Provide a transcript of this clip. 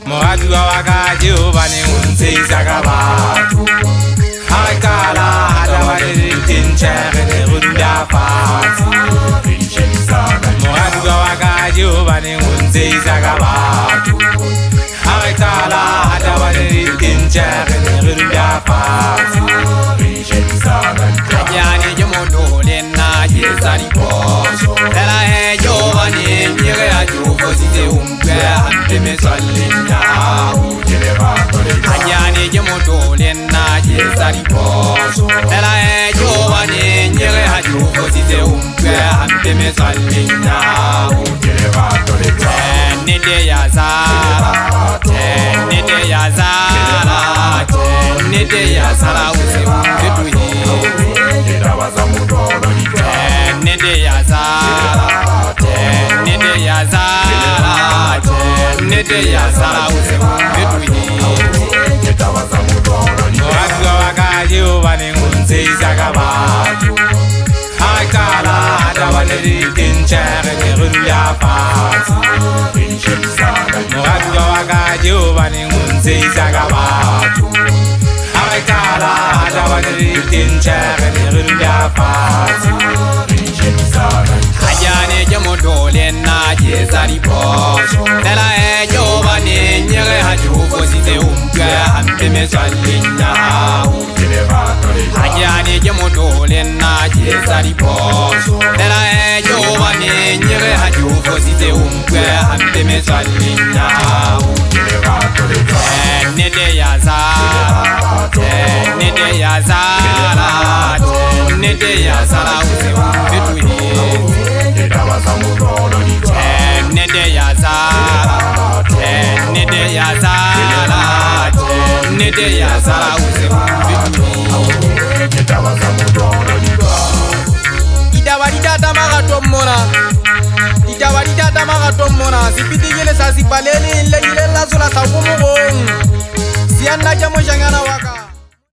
Mohadu wakaji ubani unsi sakabatu Hakala hadawari tinchere runda fati Mohadu wakaji ubani unsi sakabatu Hakala hadawari tinchere runda fati Ajani jomodo lena jezari poso Tela he jovani nyere ajubo site umpe hante mesalinda Ajani jomodo lena jezari poso Tela he jovani nyere ajubo site umpe hante mesalinda Nede ya zara Nede ya zara Nede ya zara use umpe Nede ya zara Nede ya zara Nede ya zara use Mohadu wakaji ubani unsi sakabatu Hakala hadawari tinchere runda fati Mohadu wakaji ubani unsi sakabatu Hakala hadawari tinchere runda fati Ajani jomodo lena jezari poso Tela he jovani nyere hajubo site umpe hante mesalinda Ajani jomodo lena jezari poso Tela he jovani nyere hajubo site umpe hante mesalinda Nede ya zara Nede ya zara Nede ya zara use umpe Nede ya zara Nede ya zara Nede ya zara use Idawalida tamagato mona Idawalida tamagato mona Sipiti yele sa sipaleli Ile la sola sa kumugong Sianda jamo jangana waka